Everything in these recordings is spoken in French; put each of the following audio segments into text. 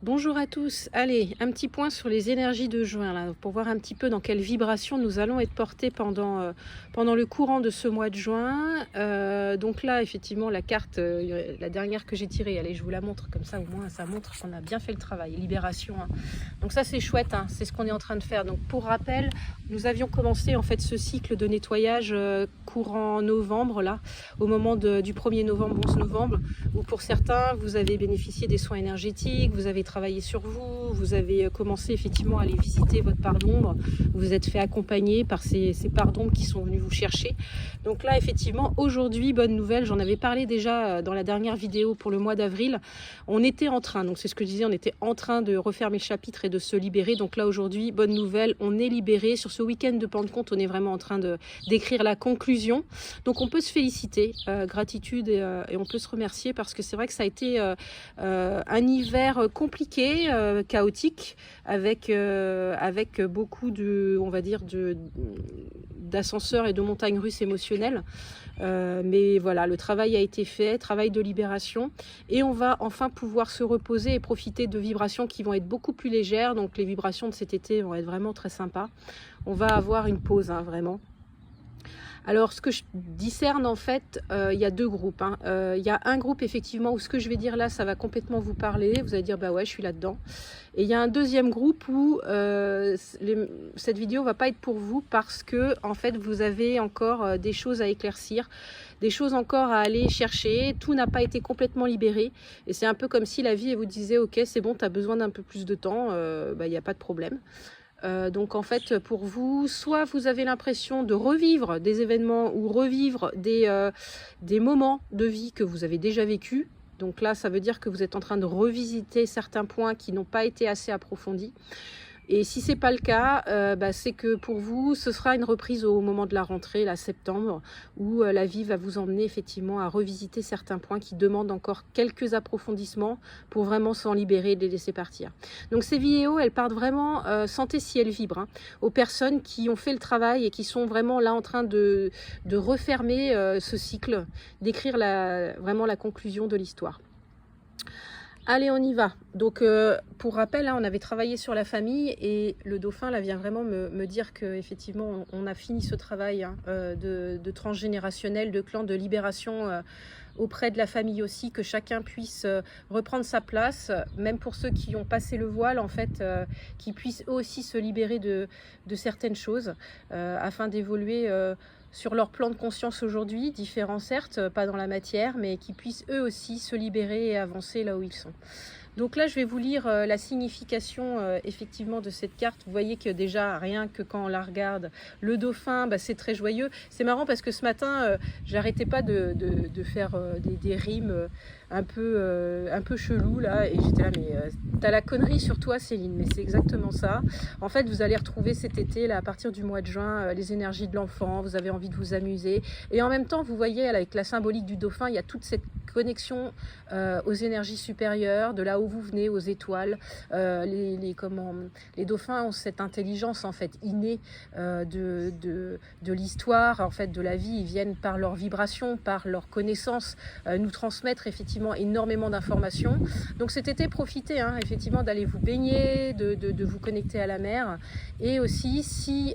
Bonjour à tous. Allez, un petit point sur les énergies de juin, là, pour voir un petit peu dans quelle vibration nous allons être portés pendant le courant de ce mois de juin. Donc là, effectivement, la carte, la dernière que j'ai tirée, allez, je vous la montre, comme ça au moins ça montre qu'on a bien fait le travail. Libération, hein. Donc ça, c'est chouette, hein, c'est ce qu'on est en train de faire. Donc pour rappel, nous avions commencé en fait ce cycle de nettoyage courant novembre, là, au moment du 1er novembre, 11 novembre, où pour certains, vous avez bénéficié des soins énergétiques, vous avez travaillé sur vous, vous avez commencé effectivement à aller visiter votre part d'ombre, vous vous êtes fait accompagner par ces parts d'ombre qui sont venues vous chercher. Donc là, effectivement, aujourd'hui, bonne nouvelle, j'en avais parlé déjà dans la dernière vidéo pour le mois d'avril, on était en train, donc c'est ce que je disais, on était en train de refermer le chapitre et de se libérer. Donc là, aujourd'hui, bonne nouvelle, on est libéré. Sur ce week-end de Pentecôte, on est vraiment en train d'écrire la conclusion. Donc on peut se féliciter, gratitude et on peut se remercier parce que c'est vrai que ça a été un hiver compliqué, chaotique, avec beaucoup de, on va dire, d'ascenseurs et de montagnes russes émotionnelles. Mais voilà, le travail a été fait, travail de libération, et on va enfin pouvoir se reposer et profiter de vibrations qui vont être beaucoup plus légères. Donc les vibrations de cet été vont être vraiment très sympas. On va avoir une pause, hein, vraiment. Alors, ce que je discerne, en fait, il y a deux groupes, hein. Il y a un groupe, effectivement, où ce que je vais dire là, ça va complètement vous parler. Vous allez dire, bah ouais, je suis là-dedans. Et il y a un deuxième groupe où cette vidéo va pas être pour vous parce que, en fait, vous avez encore des choses à éclaircir, des choses encore à aller chercher. Tout n'a pas été complètement libéré. Et c'est un peu comme si la vie vous disait, ok, c'est bon, tu as besoin d'un peu plus de temps, bah, il n'y a pas de problème. Donc en fait pour vous, soit vous avez l'impression de revivre des événements ou revivre des moments de vie que vous avez déjà vécu. Donc là ça veut dire que vous êtes en train de revisiter certains points qui n'ont pas été assez approfondis. Et si c'est pas le cas, c'est que pour vous, ce sera une reprise au moment de la rentrée, là, septembre, où la vie va vous emmener effectivement à revisiter certains points qui demandent encore quelques approfondissements pour vraiment s'en libérer et les laisser partir. Donc ces vidéos, elles partent vraiment, sentez si elles vibrent, hein, aux personnes qui ont fait le travail et qui sont vraiment là en train de refermer ce cycle, d'écrire vraiment la conclusion de l'histoire. Allez, on y va. Donc, pour rappel, hein, on avait travaillé sur la famille et le dauphin là vient vraiment me dire qu'effectivement, on a fini ce travail, hein, de transgénérationnel, de clan, de libération auprès de la famille aussi, que chacun puisse reprendre sa place, même pour ceux qui ont passé le voile, en fait, qui puissent eux aussi se libérer de certaines choses afin d'évoluer sur leur plan de conscience aujourd'hui, différents certes, pas dans la matière, mais qui puissent eux aussi se libérer et avancer là où ils sont. Donc là, je vais vous lire la signification effectivement de cette carte. Vous voyez que déjà, rien que quand on la regarde, le dauphin, c'est très joyeux. C'est marrant parce que ce matin, j'arrêtais pas de faire des rimes un peu chelou là, et j'étais là, mais t'as la connerie sur toi, Céline, mais c'est exactement ça. En fait, vous allez retrouver cet été, là, à partir du mois de juin, les énergies de l'enfant, vous avez envie de vous amuser, et en même temps, vous voyez, avec la symbolique du dauphin, il y a toute cette connexion aux énergies supérieures, de là où vous venez, aux étoiles. Les dauphins ont cette intelligence, en fait, innée de l'histoire, en fait, de la vie. Ils viennent par leur vibration, par leur connaissance, nous transmettre, effectivement, énormément d'informations. Donc cet été, profitez, hein, effectivement, d'aller vous baigner, de vous connecter à la mer. Et aussi, si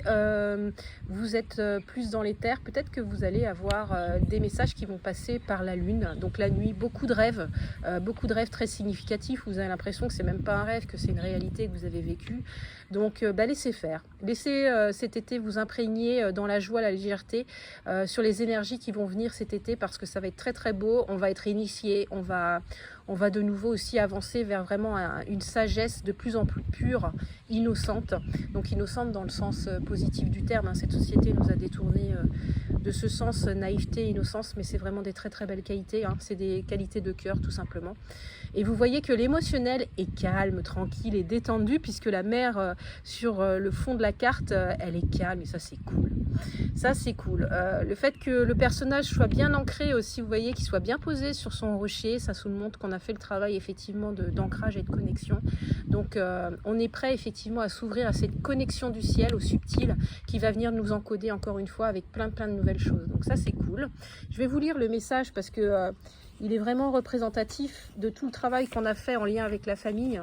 vous êtes plus dans les terres, peut-être que vous allez avoir des messages qui vont passer par la lune. Donc la nuit, beaucoup de rêves très significatifs. Vous avez l'impression que c'est même pas un rêve, que c'est une réalité que vous avez vécue. Donc laissez faire. Laissez cet été vous imprégner dans la joie, la légèreté, sur les énergies qui vont venir cet été, parce que ça va être très très beau. On va être initié, on va de nouveau aussi avancer vers vraiment une sagesse de plus en plus pure, innocente. Donc innocente dans le sens positif du terme, hein. Cette société nous a détourné de ce sens naïveté, innocence, mais c'est vraiment des très très belles qualités, hein. C'est des qualités de cœur tout simplement. Et vous voyez que l'émotionnel est calme, tranquille et détendu, puisque la mer sur le fond de la carte, elle est calme, et ça c'est cool. Ça c'est cool. Le fait que le personnage soit bien ancré aussi, vous voyez, qu'il soit bien posé sur son rocher, ça nous montre qu'on a fait le travail effectivement d'ancrage et de connexion. Donc on est prêt effectivement à s'ouvrir à cette connexion du ciel, au subtil, qui va venir nous encoder encore une fois avec plein de nouvelles choses. Donc ça c'est cool. Je vais vous lire le message parce que il est vraiment représentatif de tout le travail qu'on a fait en lien avec la famille.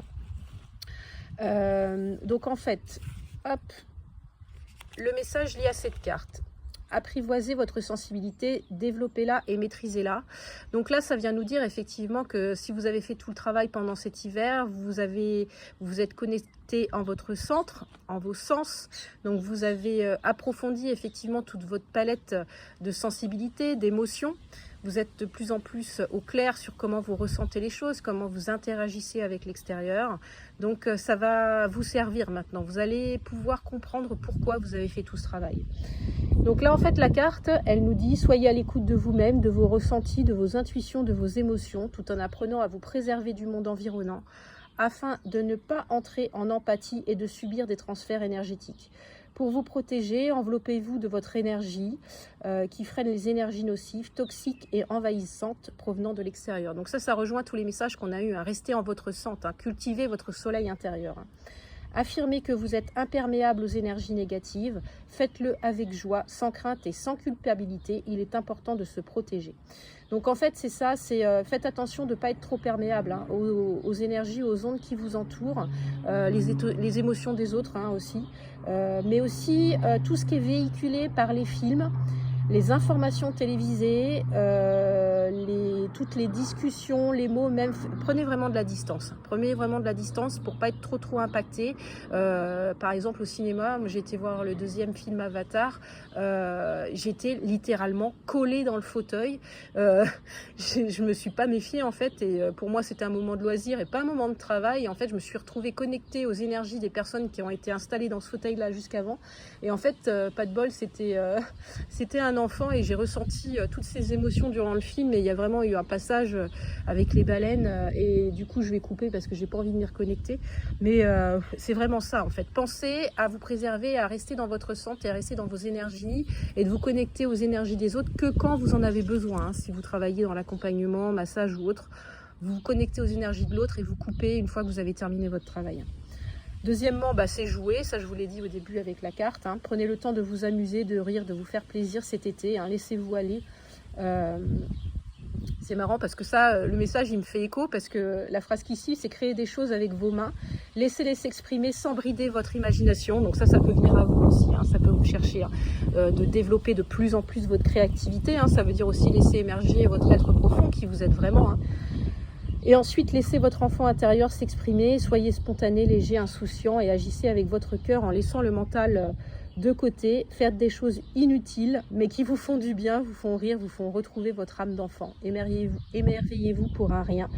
Donc en fait, hop, le message lié à cette carte. Apprivoisez votre sensibilité, développez-la et maîtrisez-la. Donc là, ça vient nous dire effectivement que si vous avez fait tout le travail pendant cet hiver, vous êtes connecté en votre centre, en vos sens. Donc vous avez approfondi effectivement toute votre palette de sensibilité, d'émotions. Vous êtes de plus en plus au clair sur comment vous ressentez les choses, comment vous interagissez avec l'extérieur. Donc ça va vous servir maintenant. Vous allez pouvoir comprendre pourquoi vous avez fait tout ce travail. Donc là, en fait, la carte, elle nous dit « Soyez à l'écoute de vous-même, de vos ressentis, de vos intuitions, de vos émotions, tout en apprenant à vous préserver du monde environnant, afin de ne pas entrer en empathie et de subir des transferts énergétiques. Pour vous protéger, enveloppez-vous de votre énergie qui freine les énergies nocives, toxiques et envahissantes provenant de l'extérieur. » Donc ça rejoint tous les messages qu'on a eus. Restez en votre centre, cultivez votre soleil intérieur. Affirmez que vous êtes imperméable aux énergies négatives. Faites-le avec joie, sans crainte et sans culpabilité. Il est important de se protéger. Donc en fait, c'est ça, faites attention de ne pas être trop perméable aux énergies, aux ondes qui vous entourent, les émotions des autres aussi, mais aussi tout ce qui est véhiculé par les films, les informations télévisées, toutes les discussions, les mots, même, prenez vraiment de la distance. Prenez vraiment de la distance pour pas être trop impacté. Par exemple, au cinéma, j'ai été voir le deuxième film Avatar, j'étais littéralement collée dans le fauteuil. Je me suis pas méfiée en fait, et pour moi c'était un moment de loisir et pas un moment de travail. Et en fait, je me suis retrouvée connectée aux énergies des personnes qui ont été installées dans ce fauteuil-là jusqu'avant. Et en fait, pas de bol, c'était un enfant et j'ai ressenti toutes ces émotions durant le film. Et il y a vraiment eu un passage avec les baleines et du coup je vais couper parce que j'ai pas envie de m'y reconnecter. Mais c'est vraiment ça en fait. Pensez à vous préserver, à rester dans votre centre et à rester dans vos énergies et de vous connecter aux énergies des autres que quand vous en avez besoin. Si vous travaillez dans l'accompagnement, massage ou autre, vous vous connectez aux énergies de l'autre et vous coupez une fois que vous avez terminé votre travail. Deuxièmement, c'est jouer, ça je vous l'ai dit au début avec la carte. Prenez le temps de vous amuser, de rire, de vous faire plaisir cet été. Laissez-vous aller. C'est marrant parce que ça, le message, il me fait écho parce que la phrase qui suit, c'est créer des choses avec vos mains. Laissez-les s'exprimer sans brider votre imagination. Donc ça peut venir à vous aussi. Ça peut vous chercher de développer de plus en plus votre créativité. Ça veut dire aussi laisser émerger votre être profond qui vous êtes vraiment. Et ensuite, laissez votre enfant intérieur s'exprimer. Soyez spontané, léger, insouciant et agissez avec votre cœur en laissant le mental de côté. Faites des choses inutiles, mais qui vous font du bien, vous font rire, vous font retrouver votre âme d'enfant. Émerveillez-vous pour un rien.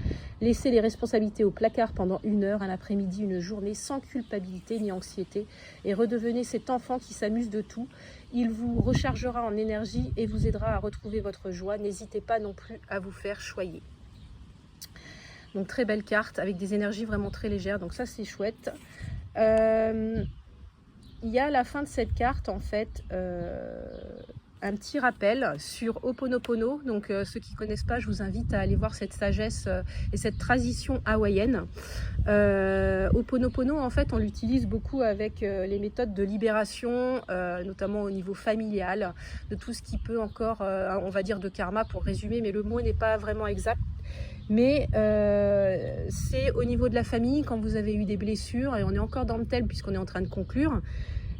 Laissez les responsabilités au placard pendant 1 heure, un après-midi, une journée, sans culpabilité ni anxiété. Et redevenez cet enfant qui s'amuse de tout. Il vous rechargera en énergie et vous aidera à retrouver votre joie. N'hésitez pas non plus à vous faire choyer. Donc très belle carte avec des énergies vraiment très légères, donc ça c'est chouette. Il y a à la fin de cette carte en fait un petit rappel sur Ho'oponopono. Donc ceux qui ne connaissent pas, je vous invite à aller voir cette sagesse et cette tradition hawaïenne. Ho'oponopono en fait on l'utilise beaucoup avec les méthodes de libération, notamment au niveau familial, de tout ce qui peut encore, on va dire de karma pour résumer, mais le mot n'est pas vraiment exact. Mais c'est au niveau de la famille, quand vous avez eu des blessures, et on est encore dans le thème puisqu'on est en train de conclure,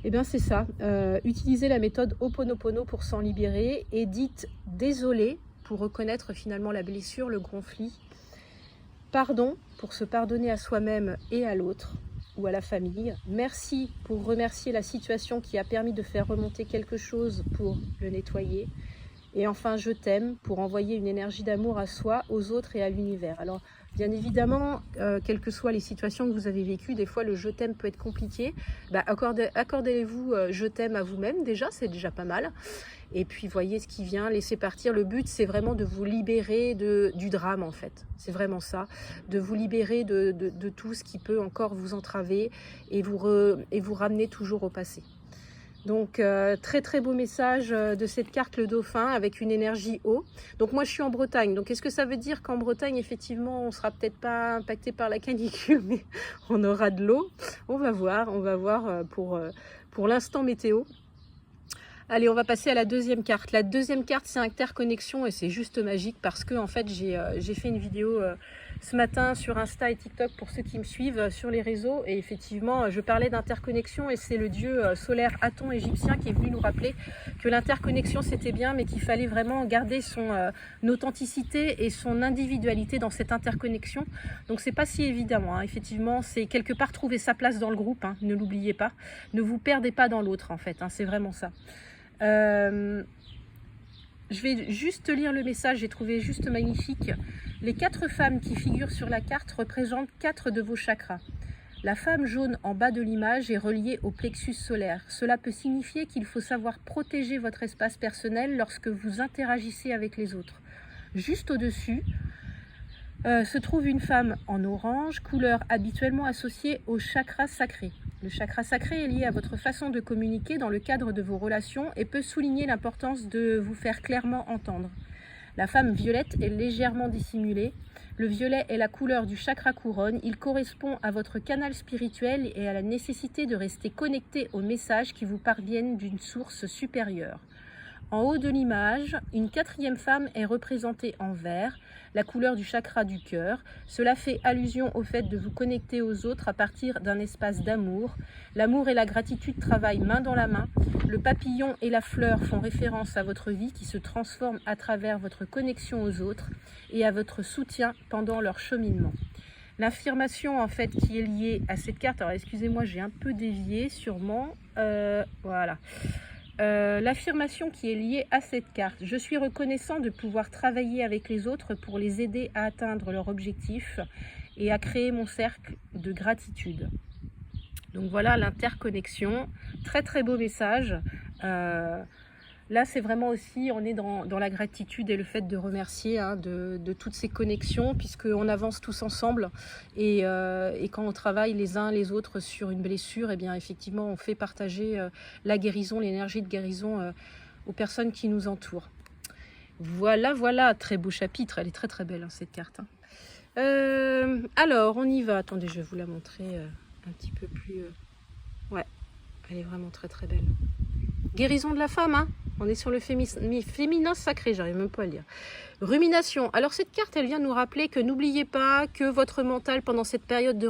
et bien c'est ça, utilisez la méthode Ho'oponopono pour s'en libérer et dites désolé pour reconnaître finalement la blessure, le conflit, pardon pour se pardonner à soi-même et à l'autre ou à la famille, merci pour remercier la situation qui a permis de faire remonter quelque chose pour le nettoyer. Et enfin, je t'aime pour envoyer une énergie d'amour à soi, aux autres et à l'univers. Alors, bien évidemment, quelles que soient les situations que vous avez vécues, des fois le je t'aime peut être compliqué. Accordez-vous je t'aime à vous-même déjà, c'est déjà pas mal. Et puis voyez ce qui vient, laissez partir. Le but, c'est vraiment de vous libérer du drame en fait. C'est vraiment ça, de vous libérer de tout ce qui peut encore vous entraver et vous ramener toujours au passé. Donc très très beau message de cette carte le dauphin avec une énergie eau. Donc moi je suis en Bretagne, donc est-ce que ça veut dire qu'en Bretagne effectivement on sera peut-être pas impacté par la canicule, mais on aura de l'eau? On va voir pour l'instant météo. Allez, on va passer à la deuxième carte. La deuxième carte, c'est interconnexion et c'est juste magique parce que en fait j'ai fait une vidéo ce matin sur Insta et TikTok pour ceux qui me suivent sur les réseaux. Et effectivement, je parlais d'interconnexion et c'est le dieu solaire Aton égyptien qui est venu nous rappeler que l'interconnexion c'était bien, mais qu'il fallait vraiment garder son authenticité et son individualité dans cette interconnexion. Donc c'est pas si évident, hein. Effectivement, c'est quelque part trouver sa place dans le groupe, hein, ne l'oubliez pas. Ne vous perdez pas dans l'autre en fait, hein, c'est vraiment ça. Je vais juste lire le message, j'ai trouvé juste magnifique. Les 4 femmes qui figurent sur la carte représentent 4 de vos chakras. La femme jaune en bas de l'image est reliée au plexus solaire. Cela peut signifier qu'il faut savoir protéger votre espace personnel lorsque vous interagissez avec les autres. Juste au-dessus se trouve une femme en orange, couleur habituellement associée au chakra sacré. Le chakra sacré est lié à votre façon de communiquer dans le cadre de vos relations et peut souligner l'importance de vous faire clairement entendre. La femme violette est légèrement dissimulée. Le violet est la couleur du chakra couronne. Il correspond à votre canal spirituel et à la nécessité de rester connecté aux messages qui vous parviennent d'une source supérieure. En haut de l'image, une 4e femme est représentée en vert, la couleur du chakra du cœur. Cela fait allusion au fait de vous connecter aux autres à partir d'un espace d'amour. L'amour et la gratitude travaillent main dans la main. Le papillon et la fleur font référence à votre vie qui se transforme à travers votre connexion aux autres et à votre soutien pendant leur cheminement. L'affirmation en fait qui est liée à cette carte, alors excusez-moi, j'ai un peu dévié sûrement, voilà. L'affirmation qui est liée à cette carte: je suis reconnaissant de pouvoir travailler avec les autres pour les aider à atteindre leurs objectifs et à créer mon cercle de gratitude. Donc voilà l'interconnexion, très très beau message. Là c'est vraiment aussi, on est dans la gratitude et le fait de remercier, hein, de toutes ces connexions, puisqu'on avance tous ensemble et quand on travaille les uns les autres sur une blessure, et bien effectivement on fait partager la guérison, l'énergie de guérison aux personnes qui nous entourent. Voilà, très beau chapitre, elle est très très belle, hein, cette carte, hein. Alors on y va, attendez, je vais vous la montrer un petit peu plus, ouais, elle est vraiment très très belle. Guérison de la femme, hein. On est sur le féminin sacré, j'arrive même pas à le lire. Rumination. Alors cette carte, elle vient nous rappeler que n'oubliez pas que votre mental, pendant cette période de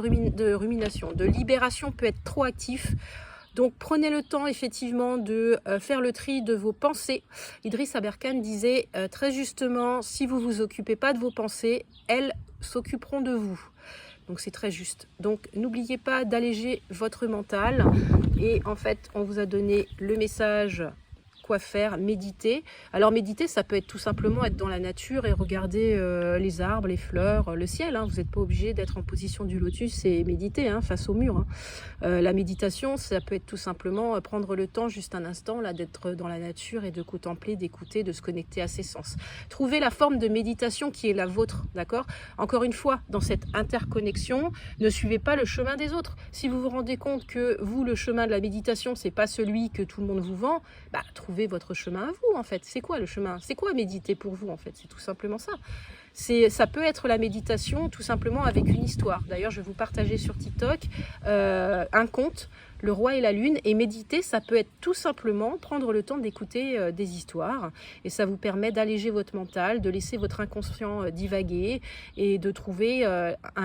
rumination, de libération, peut être trop actif. Donc prenez le temps effectivement de faire le tri de vos pensées. Idriss Aberkan disait très justement, si vous ne vous occupez pas de vos pensées, elles s'occuperont de vous. Donc c'est très juste. Donc n'oubliez pas d'alléger votre mental. Et en fait, on vous a donné le message quoi faire, méditer. Alors méditer, ça peut être tout simplement être dans la nature et regarder les arbres, les fleurs, le ciel, hein. Vous n'êtes pas obligé d'être en position du lotus et méditer, hein, face au mur, hein. La méditation, ça peut être tout simplement prendre le temps, juste un instant, là, d'être dans la nature et de contempler, d'écouter, de se connecter à ses sens. Trouvez la forme de méditation qui est la vôtre, d'accord? Encore une fois, dans cette interconnexion, ne suivez pas le chemin des autres. Si vous vous rendez compte que vous, le chemin de la méditation, c'est pas celui que tout le monde vous vend, bah, trouvez votre chemin à vous, en fait. C'est quoi le chemin? C'est quoi méditer pour vous, en fait? C'est tout simplement ça. Ça peut être la méditation tout simplement avec une histoire. D'ailleurs, je vais vous partager sur TikTok un conte, Le Roi et la Lune. Et méditer, ça peut être tout simplement prendre le temps d'écouter des histoires. Et ça vous permet d'alléger votre mental, de laisser votre inconscient divaguer et de trouver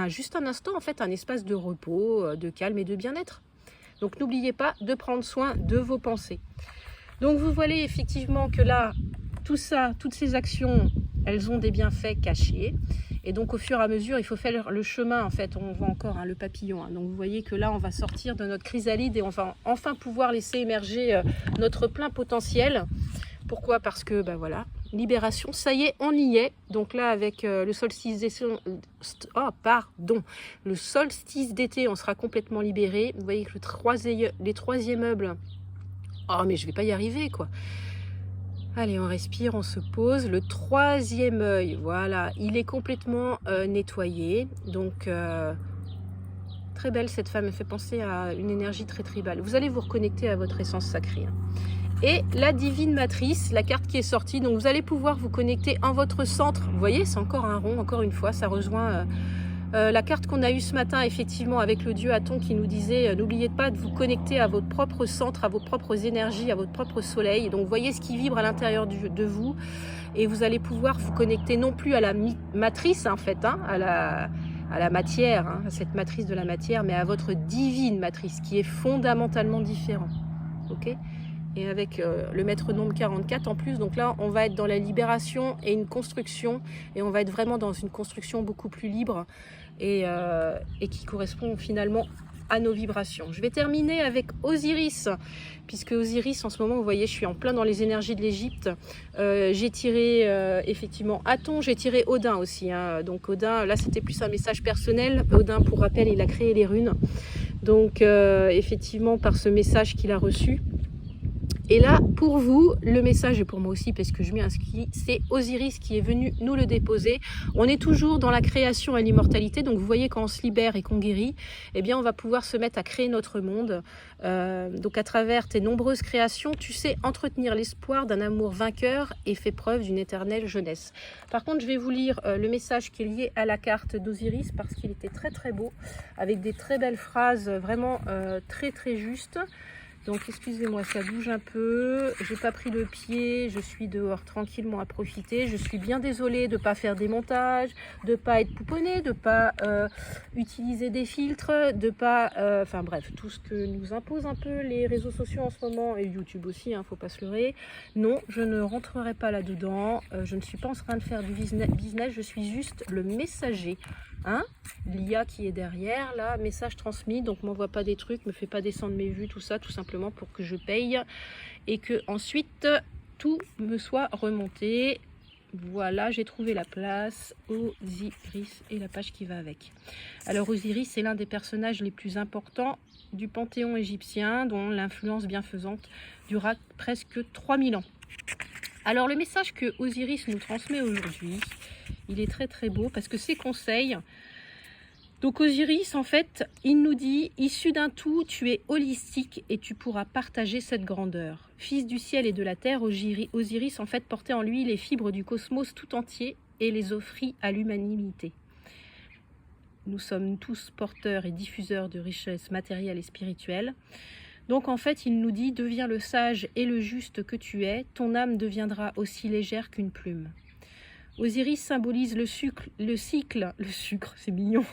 juste un instant, en fait, un espace de repos, de calme et de bien-être. Donc, n'oubliez pas de prendre soin de vos pensées. Donc, vous voyez effectivement que là, tout ça, toutes ces actions, elles ont des bienfaits cachés. Et donc, au fur et à mesure, il faut faire le chemin. En fait, on voit encore, hein, le papillon, hein. Donc, vous voyez que là, on va sortir de notre chrysalide et on va enfin pouvoir laisser émerger notre plein potentiel. Pourquoi? Parce que, ben voilà, libération, ça y est, on y est. Donc là, avec le solstice d'été, le solstice d'été, on sera complètement libéré. Vous voyez que les 3e meubles, oh, mais je vais pas y arriver, quoi. Allez, on respire, on se pose. Le 3e œil, voilà, il est complètement nettoyé. Donc, très belle cette femme, elle fait penser à une énergie très tribale. Vous allez vous reconnecter à votre essence sacrée, hein. Et la divine matrice, la carte qui est sortie, donc vous allez pouvoir vous connecter en votre centre. Vous voyez, c'est encore un rond, encore une fois, ça rejoint La carte qu'on a eue ce matin, effectivement, avec le dieu Aton qui nous disait n'oubliez pas de vous connecter à votre propre centre, à vos propres énergies, à votre propre soleil. Donc voyez ce qui vibre à l'intérieur de vous et vous allez pouvoir vous connecter non plus à la matrice, en fait, hein, à la matière, hein, à cette matrice de la matière, mais à votre divine matrice qui est fondamentalement différent. Ok ? Et avec le maître nombre 44 en plus, donc là on va être dans la libération et une construction, et on va être vraiment dans une construction beaucoup plus libre et qui correspond finalement à nos vibrations. Je vais terminer avec Osiris, puisque Osiris en ce moment, vous voyez, je suis en plein dans les énergies de l'Égypte. J'ai tiré effectivement Aton, j'ai tiré Odin aussi, hein. Donc Odin, là c'était plus un message personnel. Odin, pour rappel, il a créé les runes, donc effectivement par ce message qu'il a reçu. Et là, pour vous, le message, et pour moi aussi, parce que je m'y inscris, c'est Osiris qui est venu nous le déposer. On est toujours dans la création et l'immortalité, donc vous voyez, quand on se libère et qu'on guérit, eh bien, on va pouvoir se mettre à créer notre monde. Donc à travers tes nombreuses créations, tu sais entretenir l'espoir d'un amour vainqueur et fais preuve d'une éternelle jeunesse. Par contre, je vais vous lire le message qui est lié à la carte d'Osiris, parce qu'il était très très beau, avec des très belles phrases, vraiment très très justes. Donc excusez-moi, ça bouge un peu, j'ai pas pris le pied, je suis dehors tranquillement à profiter. Je suis bien désolée de ne pas faire des montages, de ne pas être pouponnée, de ne pas utiliser des filtres, de pas... Enfin bref, tout ce que nous imposent un peu les réseaux sociaux en ce moment, et YouTube aussi, hein, faut pas se leurrer. Non, je ne rentrerai pas là-dedans, je ne suis pas en train de faire du business, je suis juste le messager. Hein, l'IA qui est derrière, là, message transmis, donc m'envoie pas des trucs, me fait pas descendre mes vues, tout ça, tout simplement pour que je paye et que ensuite tout me soit remonté. Voilà, j'ai trouvé la place, Osiris et la page qui va avec. Alors Osiris, c'est l'un des personnages les plus importants du panthéon égyptien, dont l'influence bienfaisante durera presque 3000 ans. Alors le message que Osiris nous transmet aujourd'hui, il est très très beau parce que ses conseils, donc Osiris en fait, il nous dit, issu d'un tout, tu es holistique et tu pourras partager cette grandeur. Fils du ciel et de la terre, Osiris en fait portait en lui les fibres du cosmos tout entier et les offrit à l'humanité. Nous sommes tous porteurs et diffuseurs de richesses matérielles et spirituelles. Donc en fait, il nous dit, deviens le sage et le juste que tu es, ton âme deviendra aussi légère qu'une plume. Osiris symbolise le cycle, c'est mignon,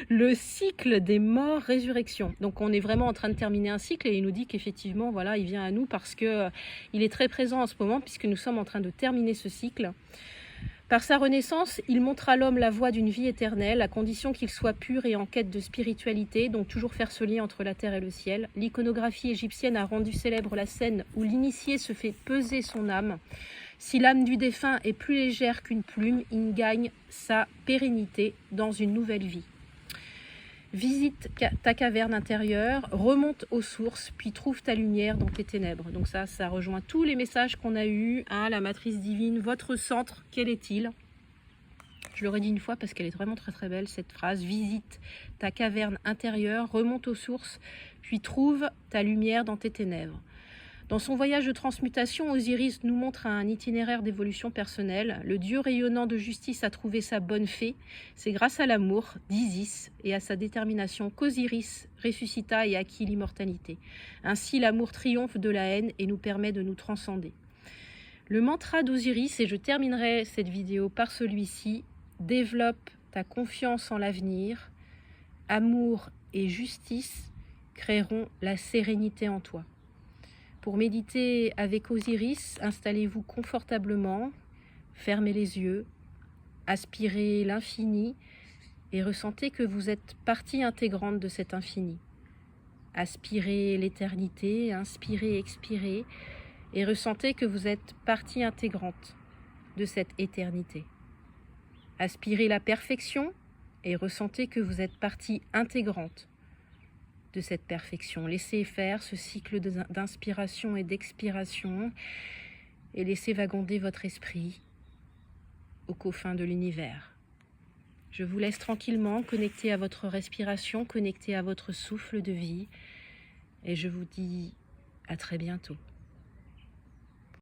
le cycle des morts-résurrection. Donc on est vraiment en train de terminer un cycle et il nous dit qu'effectivement, voilà, il vient à nous parce que il est très présent en ce moment puisque nous sommes en train de terminer ce cycle. Par sa renaissance, il montre à l'homme la voie d'une vie éternelle, à condition qu'il soit pur et en quête de spiritualité, donc toujours faire ce lien entre la terre et le ciel. L'iconographie égyptienne a rendu célèbre la scène où l'initié se fait peser son âme. Si l'âme du défunt est plus légère qu'une plume, il gagne sa pérennité dans une nouvelle vie. Visite ta caverne intérieure, remonte aux sources, puis trouve ta lumière dans tes ténèbres. Donc ça rejoint tous les messages qu'on a eus, hein, la matrice divine, votre centre, quel est-il? Je l'aurais dit une fois parce qu'elle est vraiment très très belle cette phrase. Visite ta caverne intérieure, remonte aux sources, puis trouve ta lumière dans tes ténèbres. Dans son voyage de transmutation, Osiris nous montre un itinéraire d'évolution personnelle. Le dieu rayonnant de justice a trouvé sa bonne fée. C'est grâce à l'amour d'Isis et à sa détermination qu'Osiris ressuscita et acquit l'immortalité. Ainsi, l'amour triomphe de la haine et nous permet de nous transcender. Le mantra d'Osiris, et je terminerai cette vidéo par celui-ci, développe ta confiance en l'avenir. Amour et justice créeront la sérénité en toi. Pour méditer avec Osiris, installez-vous confortablement, fermez les yeux, aspirez l'infini et ressentez que vous êtes partie intégrante de cet infini. Aspirez l'éternité, inspirez, expirez et ressentez que vous êtes partie intégrante de cette éternité. Aspirez la perfection et ressentez que vous êtes partie intégrante de cette perfection. Laissez faire ce cycle d'inspiration et d'expiration et laissez vagonder votre esprit aux confins de l'univers. Je vous laisse tranquillement connecté à votre respiration, connecté à votre souffle de vie et je vous dis à très bientôt.